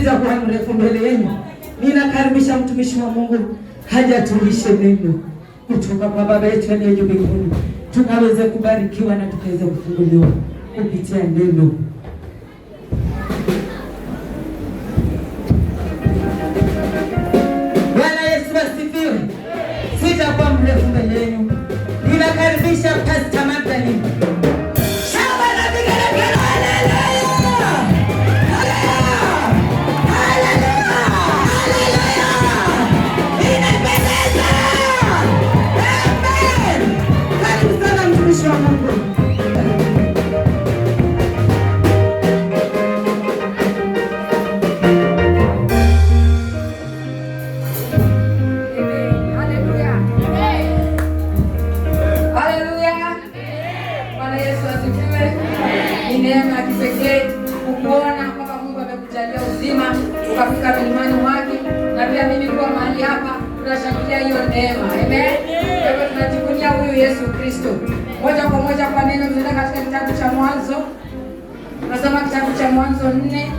Sitakuwa mrefu mbele yenu. Ninakaribisha mtumishi wa Mungu haja tulishe neno kutoka kwa Baba yetu aliye juu mbinguni, tukaweze kubarikiwa na tukaweze kufunguliwa kupitia neno. Bwana Yesu asifiwe. Sitakuwa mrefu mbele yenu. Ninakaribisha Pastor Magdalene. Neema ya kipekee kukuona kwamba Mungu amekujalia uzima ukafika milimani mwake, na pia mimi kwa mahali hapa tunashangilia hiyo neema. Amen. Kwa hivyo tunajivunia huyu Yesu Kristo. Moja kwa moja kwa neno tunaenda katika kitabu cha Mwanzo. Tunasoma kitabu cha Mwanzo 4.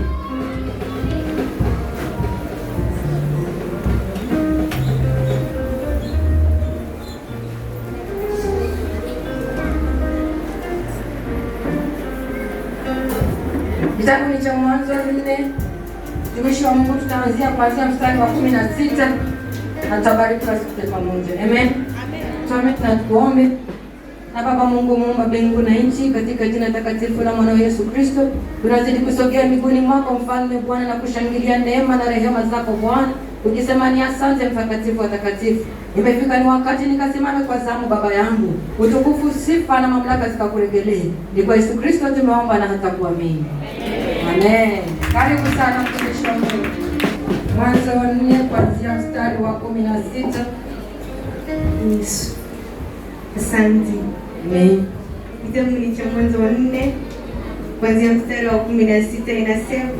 Kitabu ni cha Mwanzo 4. Mtumishi wa Mungu tutaanzia kuanzia mstari wa 16 na tutabariki sote pamoja. Amen. Amen. Tuombe. Na Baba Mungu muumba mbingu na nchi, katika jina takatifu la mwana Yesu Kristo, tunazidi kusogea miguuni mwako Mfalme Bwana na kushangilia neema na rehema zako Bwana, ukisema ni asante mtakatifu wa takatifu. Imefika ni wakati nikasimame kwa zamu Baba yangu. Utukufu, sifa na mamlaka zikakuregelee. Ni kwa Yesu Kristo tumeomba na hata kuamini. Amen. Karibu sana mtumishi wa Mungu. Mwanzo 4 kuanzia mstari wa 16. Yesu. Asante. Amen. Kitabu ni cha Mwanzo 4 kuanzia mstari wa 16 inasema,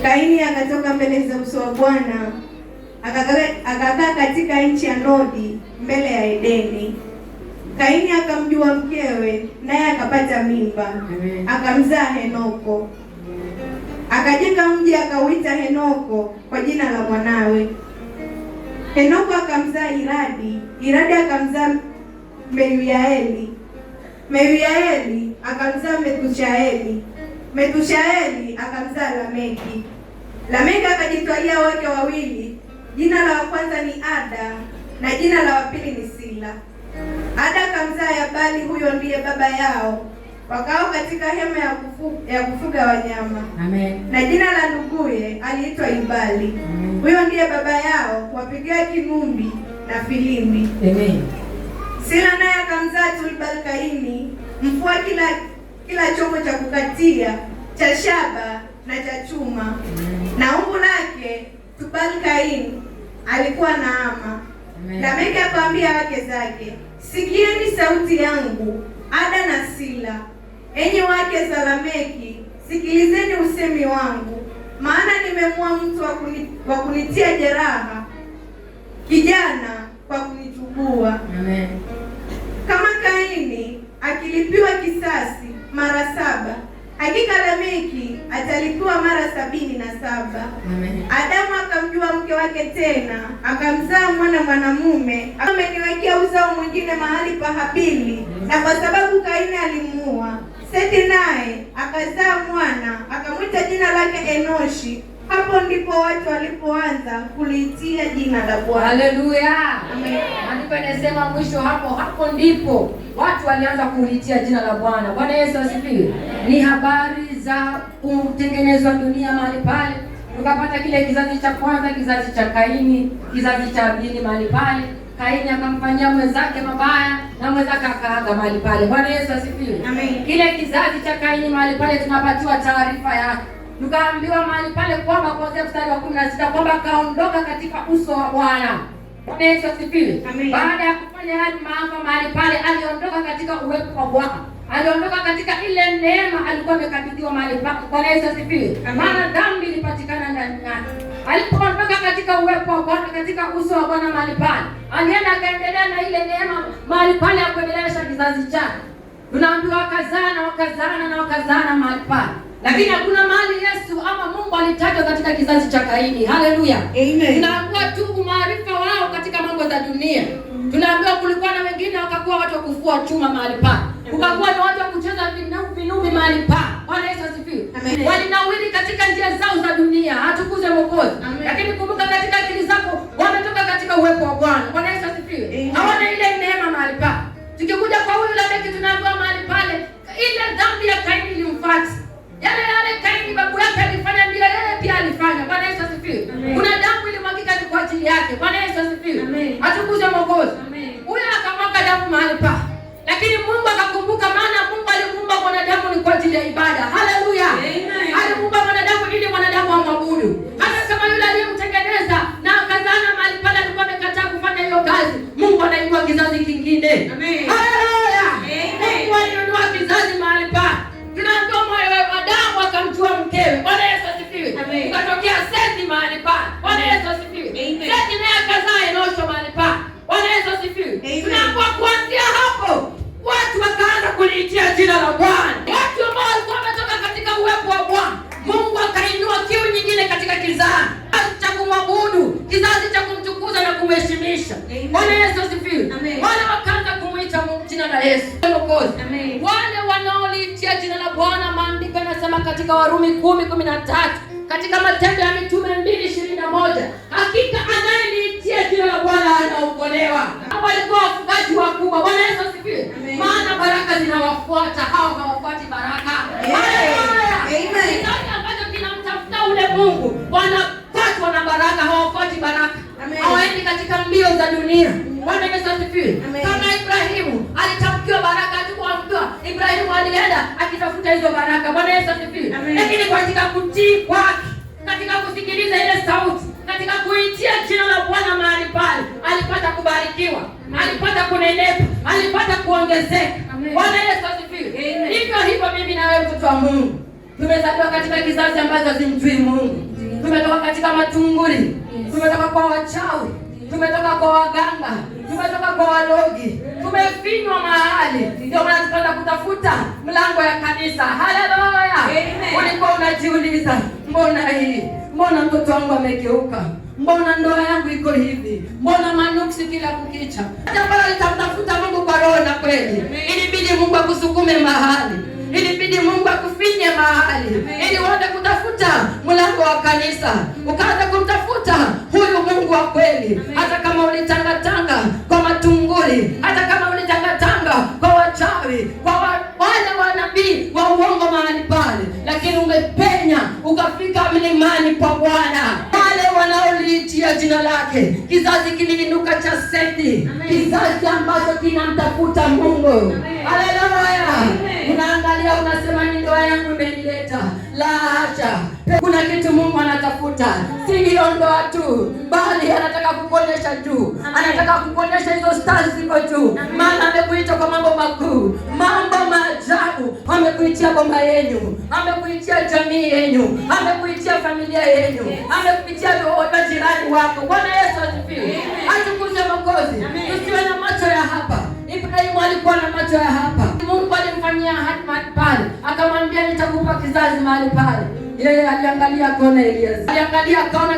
Kaini akatoka mbele za uso wa Bwana, akakaa katika nchi ya Nodi mbele ya Edeni. Kaini akamjua mkewe, naye akapata mimba. Amen. Akamzaa Henoko. Akajenga mji akauita Henoko kwa jina la mwanawe. Henoko akamzaa Iradi. Iradi akamzaa Meyuyaeli. Meyuyaeli akamzaa Methushaeli. Methushaeli akamzaa Lameki. Lameki akajitwalia wake wawili, jina la kwanza ni Ada na jina la pili ni Sila. Ada akamzaa Yabali, huyo ndiye baba yao. Wakao katika hema ya kufuga wanyama. Amen. Na jina la nduguye aliitwa Ibali. Amen. Huyo ndiye baba yao wapigia kinumbi na filimbi. Amen. Sila naye akamzaa Tubal-Kaini, mfua kila chombo cha kukatia cha shaba na cha chuma. Na umbu lake Tubal-Kaini alikuwa Naama. Lameki akamwambia wake zake, sikieni sauti yangu, Ada na Sila. Enyi wake za Lameki, sikilizeni usemi wangu, maana nimemua mtu wa kunitia jeraha, kijana kwa kunichubua. Amen. Kama Kaini akilipiwa kisasi mara 7, hakika Lameki atalipiwa mara 77. Amen. Adamu akamjua mke wake tena, akamzaa mwanamume. Ameniwekea uzao mwingine mahali pa Habili, na kwa sababu Kaini alimuua, Seti naye akazaa mwana, akamwita jina lake Enoshi. Hapo ndipo watu walipoanza kuliitia jina la Bwana. Haleluya. Amen. Andiko inasema mwisho hapo ndipo watu walianza kuliitia jina la Bwana. Bwana Yesu asifiwe. Ni habari za kutengenezwa dunia mahali pale. Tukapata kile kizazi cha kwanza, kizazi cha Kaini, kizazi cha Abili mahali pale. Kaini akamfanyia mwenzake mabaya na mwenzake akaaga mahali pale. Bwana Yesu asifiwe. Amen. Kile kizazi cha Kaini mahali pale tunapatiwa taarifa yake. Tukaambiwa mahali pale kwamba kuanzia mstari wa 16 kwamba kaondoka katika uso wa Bwana. Bwana Yesu asifiwe. Baada ya kufanya hadi maafa mahali pale, aliondoka katika uwepo wa Bwana. Aliondoka katika ile neema alikuwa amekabidhiwa mahali pale. Bwana Yesu asifiwe. Maana dhambi ilipatikana ndani yake. Alipoondoka katika uwepo wa Bwana, katika uso wa Bwana mahali pale, alienda akaendelea na ile neema mahali pale ya kuendelesha kizazi chake. Tunaambiwa wakazana mahali pale. Lakini hakuna mahali Yesu ama Mungu alitajwa katika katika kizazi cha Kaini. Haleluya. Amen. Tunaambiwa tu maarifa wao katika mambo za dunia. Tunaambiwa kulikuwa na wengine wakakuwa watu wa kufua chuma mahali pa. Kukakuwa na watu wa kucheza vinubi mahali pa. Bwana Yesu asifiwe. Walinawiri katika njia zao za dunia. Hatukuze Mwokozi. Lakini kumbuka katika akili zako wametoka katika uwepo wa Bwana. Bwana Yesu asifiwe. Hawana ile neema mahali pa. Tukikuja kwa huyu Lameki tunaambiwa mahali pale ile dhambi ya Kaini ilimfuata. Yale Kaini babu yake alifanya ndio yeye pia alifanya. Bwana Yesu asifiwe. Kuna damu ilimwagika kwa ajili yake. Bwana Yesu asifiwe. Hatukuze Mwokozi. Huyo akamwaga damu mahali pa. Lakini Mungu akakumbuka, maana Mungu alimuumba mwanadamu ni kwa ajili ya ibada. Haleluya. Alimuumba mwanadamu ili mwanadamu amwabudu. Hata kama yule aliyemtengeneza na akazana mahali pale alikuwa amekataa kufanya hiyo kazi, Mungu anainua kizazi kingine. Haleluya. Mungu anainua kizazi mahali pa. Tunaambiwa moyo wa Adamu akamjua mkewe. Bwana Yesu asifiwe. Ukatokea Seti mahali pa. Bwana Yesu asifiwe. Seti naye akazaa Enosho mahali pa. Bwana Yesu asifiwe. Tunaambiwa kuanzia hapo watu wakaanza kuliitia jina la Bwana. Watu ambao walikuwa wametoka katika uwepo wa Bwana, Mungu akainua kiu nyingine katika kizazi cha kumwabudu, kizazi cha kumtukuza na kumheshimisha. Bwana Yesu asifiwe. Wale wakaanza kumuita jina la Yesu Mwokozi. Wale wanaoliitia jina la Bwana, maandiko yanasema katika Warumi 10:13, katika Matendo ya Mitume 2:21, hakika anayeliitia jina la Bwana anaokolewa. Hao walikuwa wafugaji wakubwa. Bwana Yesu asifiwe. Maana baraka zinawafuata hao, hawafuati baraka. Amen. Kizazi ambacho kinamtafuta ule Mungu wanapatwa na baraka, hawafuati baraka. Hawaendi katika mbio za dunia. Bwana Yesu asifiwe. Kama Ibrahimu alitamkiwa baraka, atakuambiwa Ibrahimu alienda akitafuta hizo baraka. Bwana Yesu asifiwe. Lakini katika kutii kwake, katika kusikiliza ile sauti, katika kuitia jina la Bwana mahali pale, alipata kubarikiwa, alipata kunenepa, alipata kuongezeka. Bwana Yesu asifiwe. Hivyo hivyo mimi na wewe mtoto wa Mungu, tumezaliwa katika kizazi ambacho hazimjui Mungu. Tumetoka katika matunguli, tumetoka kwa wachawi, tumetoka kwa waganga, tumetoka kwa walogi, tumefinywa mahali. Ndio maana tukaanza kutafuta mlango ya kanisa. Haleluya. Ulikuwa unajiuliza, mbona hii? Mbona mtoto wangu amegeuka? Mbona ndoa yangu iko hivi? Mbona manuksi kila kukicha? Hata nitamtafuta Mungu kwa roho na kweli. Ilibidi Mungu akusukume mahali. Ilibidi Mungu akufinye mahali. Ili uende kutafuta mlango wa kanisa. Ukaanza kumtafuta huyu Mungu wa kweli. Hata kama ulitangatanga kwa matunguli, hata kama ulitangatanga kwa wachawi, kwa wale wanabii wa uongo mahali pale, lakini umepenya ukafika mlimani kwa Bwana. Wale wanaoliitia jina lake, kizazi kiliinuka cha Seti, kizazi ambacho kinamtafuta Mungu. Haleluya. Unaangalia unasema ni ndoa yangu imenileta. La hasha. Kuna kitu Mungu anatafuta. Si hiyo ndoa tu, bali anataka kukuonyesha juu. Anataka kukuonyesha hizo stars ziko juu. Maana amekuita kwa mambo makuu, mambo maajabu. Amekuitia boma yenu, amekuitia jamii yenu, amekuitia familia yenu, amekuitia majirani wako. Bwana Yesu asifiwe. Atukuze Mwokozi. Usiwe na macho ya hapa. Ibrahimu alikuwa na macho ya hapa. Mungu alimfanyia ahadi mahali pale, akamwambia nitakupa kizazi mahali pale. Yeye aliangalia akaona Elias, aliangalia akaona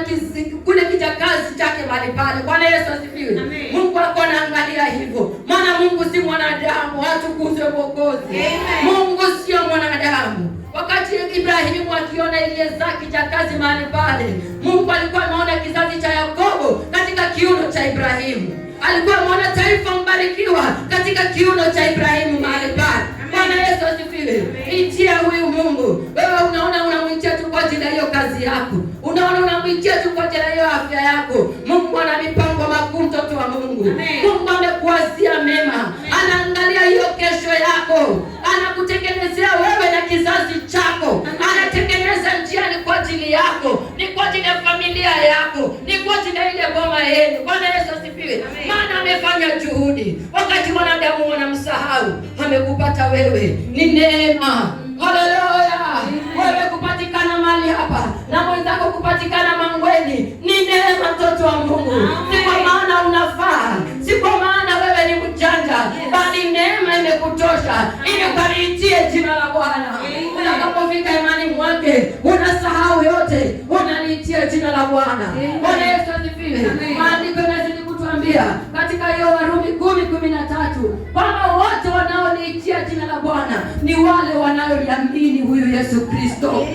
kule kijakazi chake mahali pale. Bwana Yesu asifiwe. Mungu alikuwa anaangalia hivyo, maana Mungu si mwanadamu. Atukuzwe Mwokozi. Mungu sio mwanadamu. Wakati Ibrahimu akiona Elias kijakazi mahali pale, Mungu alikuwa anaona kizazi cha Yakobo katika kiuno cha Ibrahimu. Alikuwa anaona taifa mbarikiwa katika kiuno cha Ibrahimu mahali pale. Bwana Yesu asifiwe. Itia huyu Mungu. Wewe unaona unamwitia tu kwa ajili ya hiyo kazi yako. Unaona unamwitia tu kwa ajili ya hiyo afya yako. Mungu ana mipango makuu, mtoto wa Mungu. Mungu amekuwazia mema. Anaangalia hiyo kesho yako. Anakutengenezea wewe na kizazi chako. Anatengeneza njia ni kwa ajili yako. Ni kwa ajili ya familia yako. Ni kwa ajili ya ile boma yenu. Bwana Yesu asifiwe. Maana amefanya juhudi. Wakati wanadamu wanamsahau, amekupata wewe. Ni neema. Haleluya. Wewe kupatikana mahali hapa na mwenzako kupatikana Mangweni ni neema, mtoto wa Mungu. Si kwa maana unafaa, si kwa maana wewe ni mjanja, bali neema imekutosha ili ukaliitie jina la Bwana. Unapofika imani mwake, unasahau yote, kuliitia jina la Bwana. Bwana Yesu asifiwe. Maandiko yanazidi kutuambia katika hiyo Warumi 10:13 kwamba wote wanaoliitia jina la Bwana ni wale wanaoliamini huyu Yesu Kristo.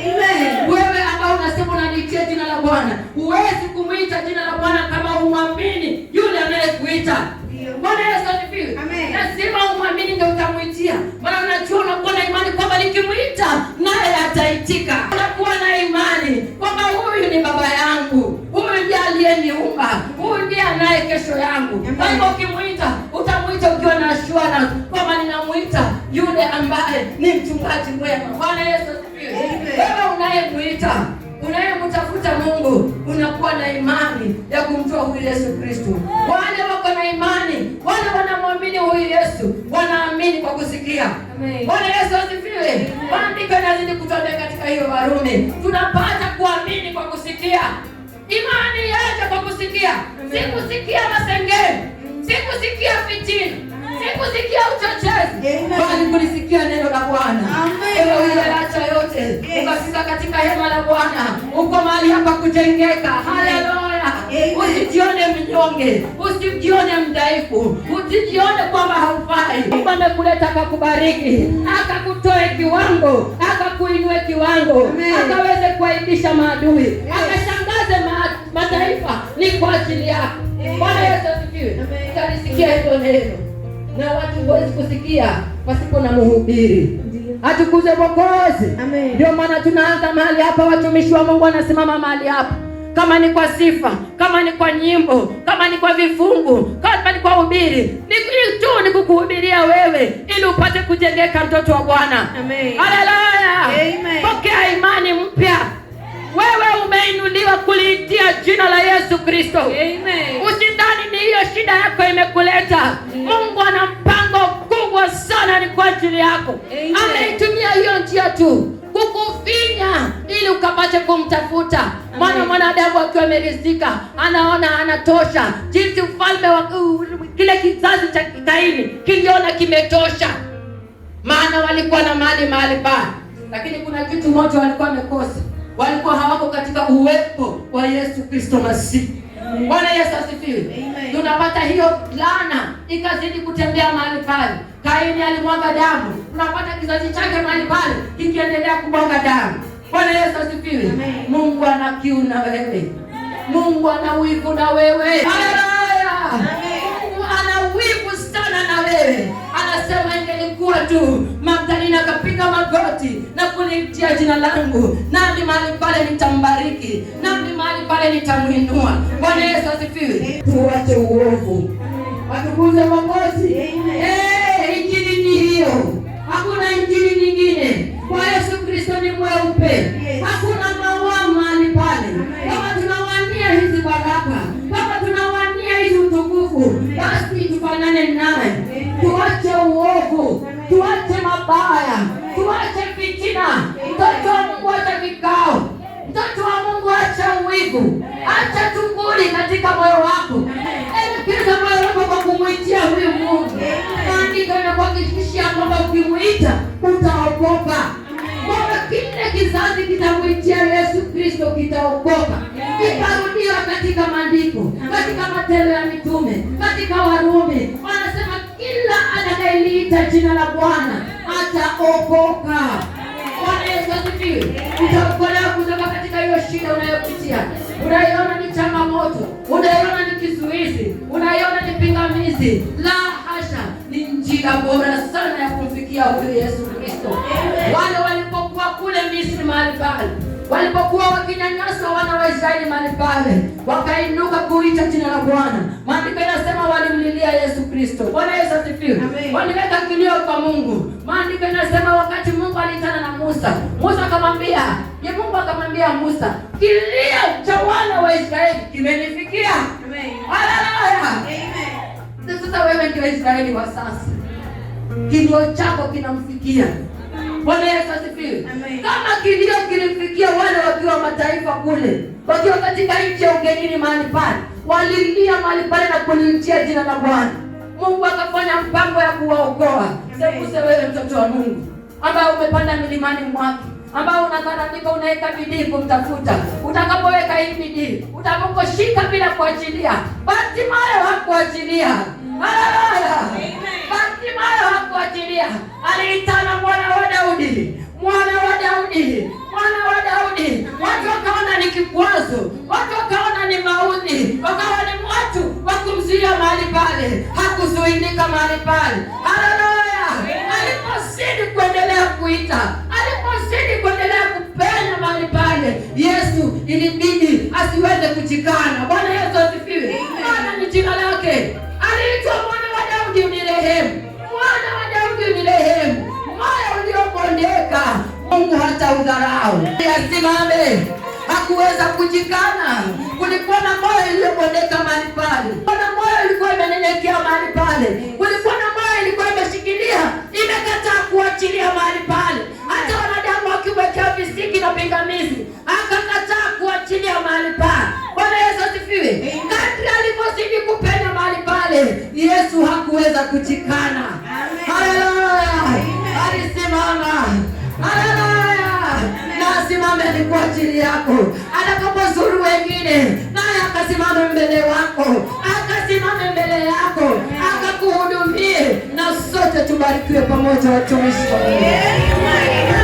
Wewe ambao unasema unaliitia jina la Bwana, huwezi kumuita jina la Bwana kama umwamini yule anayekuita. Bwana Yesu asifiwe. Lazima umwamini ndio utamuitia. Maana unajua unakuwa na imani kwamba nikimuita naye ataitika. Unakuwa na imani kwamba huyu ni baba yangu, huyu ndiye aliyeniumba, huyu ndiye anaye kesho yangu. Kwa hivyo ukimuita, utamuita ukiwa na assurance kwamba ninamuita yule ambaye ni mchungaji mwema. Bwana Yesu asifiwe. Wewe unayemuita, unayemtafuta Mungu, unakuwa na imani ya kumtoa huyu Yesu Kristo. Wale wako na imani, wale wanamwamini huyu Yesu, wanaamini kwa kusikia. Bwana Yesu asifiwe. Maandiko yanazidi kutuambia katika hiyo Warumi, tunapata kuamini kwa kusikia. Imani yaje kwa kusikia. Si kusikia masengeni, si kusikia fitina, si kusikia uchochezi, bali kulisikia neno la Bwana. Wewe acha yote, ukafika katika hema la Bwana, uko mahali hapa kujengeka. Haleluya. Usijione mnyonge, usijione mdhaifu, usijione kwamba haufai. Mungu amekuleta akakubariki, akakutoe kiwango, akakuinue kiwango, akaweze kuaibisha maadui, akashangaze mataifa ni kwa ajili yako. Bwana Yesu asifiwe. Utalisikia hilo neno. Na watu huwezi kusikia pasipo na mhubiri. Atukuze Mwokozi. Ndio maana tunaanza mahali hapa, watumishi wa Mungu wanasimama mahali hapa. Kama ni kwa sifa, kama ni kwa nyimbo, kama ni kwa vifungu, kama ni kwa hubiri, ni kukuhubiria wewe ili upate kujengeka mtoto wa Bwana. Haleluya. Pokea imani mpya. Wewe umeinuliwa kuliitia jina la Yesu Kristo. Usidhani ni hiyo shida yako imekuleta. Mungu ana mpango kubwa sana ni kwa ajili yako. Ameitumia hiyo njia tu kukufinya ili ukapate kumtafuta. Mwanadamu akiwa ameridhika, anaona anatosha. Jinsi ufalme wa kile kizazi cha Kaini kiliona kimetosha. Maana walikuwa na mali pale, lakini kuna kitu moja walikuwa wamekosa. Walikuwa hawako katika uwepo wa Yesu Kristo Masihi. Bwana Yesu asifiwe. Tunapata hiyo laana ikazidi kutembea mahali pale. Kaini alimwaga damu. Tunapata kizazi chake mahali pale kikiendelea kumwaga damu. Bwana Yesu asifiwe. Mungu ana kiu na wewe. Mungu ana wivu na wewe. Haleluya. Mungu ana wivu sana na wewe. Anasema ingelikuwa tu Magdalena akapiga magoti na kuliitia jina langu, nami mahali pale nitambariki, nami mahali pale nitamuinua. Bwana Yesu asifiwe. Tuache uovu. Watukuze Mwokozi. Injili ni hiyo. Hakuna injili nyingine. Kwa Yesu Kristo ni mweupe. Hakuna maua mahali pale. Kama tunawania hizi baraka, kama tunawania hizi utukufu, basi tufanane naye. Tuache uovu, tuache mabaya, tuache fitina. Mtoto wa Mungu acha vikao. Mtoto wa Mungu acha wivu. Acha tunguli katika moyo wako. Elekeza moyo wako kwa kumuitia huyu Mungu. Maandiko yanakuhakikishia kwamba ukimuita utaokoka. Kwa kile kizazi kitamuitia Yesu Kristo kitaokoka. Ikarudiwa katika maandiko, katika Matendo ya Mitume, katika Warumi. Wanasema kila atakayeliita jina la Bwana ataokoka. Bwana Yesu asifiwe. Utaokolewa kutoka katika hiyo shida unayopitia. Unaiona ni changamoto, unaiona ni kizuizi, unaiona ni pingamizi. La hasha, ni njia bora sana ya kumfikia huyu Yesu Kristo. Wale walipokuwa kule Misri mahali pale, walipokuwa wakinyanyaswa wana wa Israeli mahali pale, wakainuka kuita jina la Bwana. Maandiko yanasema walimlilia Yesu Kristo. Bwana Yesu asifiwe. Waliweka kilio kwa Mungu. Maandiko yanasema wakati Mungu alitana na Musa, Musa akamwambia, Mungu akamwambia Musa, kilio cha wana wa Israeli kimenifikia. Haleluya. Sasa wewe ndio Israeli wa sasa. Kilio chako kinamfikia. Bwana Yesu asifiwe. Kama kilio kilimfikia wale wakiwa mataifa kule, wakiwa katika nchi ya ugenini mahali pale, walilia mahali pale na kuliitia jina la Bwana, Mungu akafanya mpango ya kuwaokoa. Sasa wewe mtoto wa Mungu ambaye umepanda milimani mwake, ambao unakaramika, unaweka bidii kumtafuta. Utakapoweka hii bidii, utakaposhika bila kuachilia, Bartimayo hakuachilia. Haleluya! Bartimayo hakuachilia. Aliitana mwana wa Daudi, mwana wa Daudi, mwana wa Daudi. Watu wakaona ni kikwazo, watu wakaona ni maudhi, wakawa ni watu wa kumzuia mahali pale. Hakuzuilika mahali pale. Haleluya! Alipozidi kuendelea kuita, alipozidi kuendelea kupenya mahali pale, Yesu ilibidi asiweze kuchikana. Bwana Yesu asifiwe. Bwana ni jina lake. Aliitwa mwana wa Daudi, unirehemu. Mwana wa Daudi, unirehemu. Moyo uliobondeka Mungu hata udharau. Asimame. Hakuweza kujikana. Kulikuwa na moyo uliobondeka mahali pale. Kuna moyo ulikuwa imenyenyekea mahali pale. Kulikuwa na moyo ilikuwa imeshikilia, imekataa kuachilia mahali pale. Hata wanadamu wakiwekea visiki na pingamizi, akakataa kuachilia mahali pale. Bwana Yesu asifiwe. Kadri alipozidi kupenya mahali pale, Yesu hakuweza kujikana. Haleluya. Alisimama. Haleluya. Na asimame ni kwa ajili yako. Atakapozuru wengine, naye akasimame mbele wako, akasimame mbele yako, akakuhudumie. Na sote tubarikiwe pamoja, watumishi wa Mungu.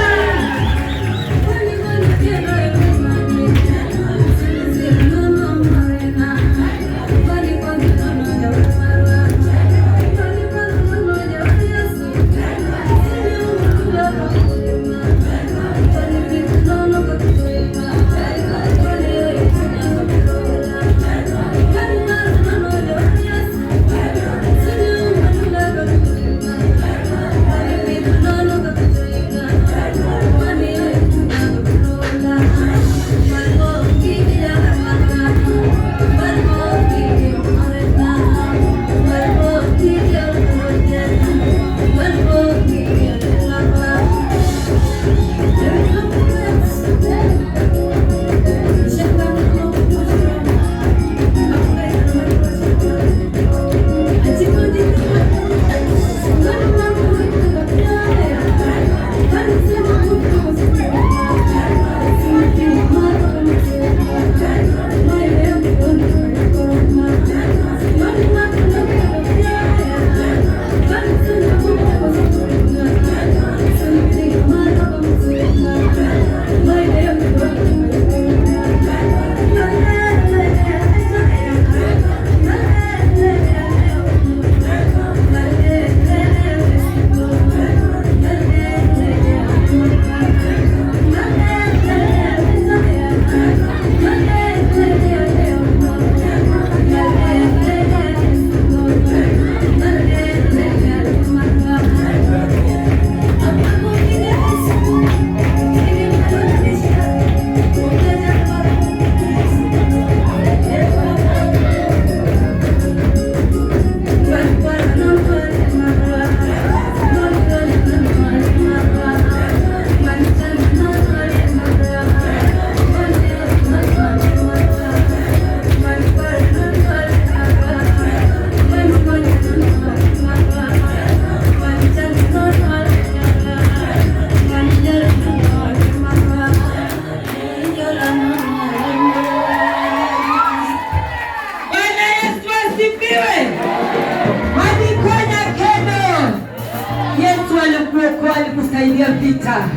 Alikusaidia vita.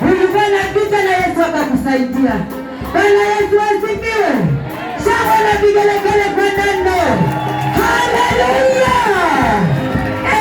Ulikuwa na vita na Yesu akakusaidia. Bwana Yesu asifiwe. Shangwe na vigelegele.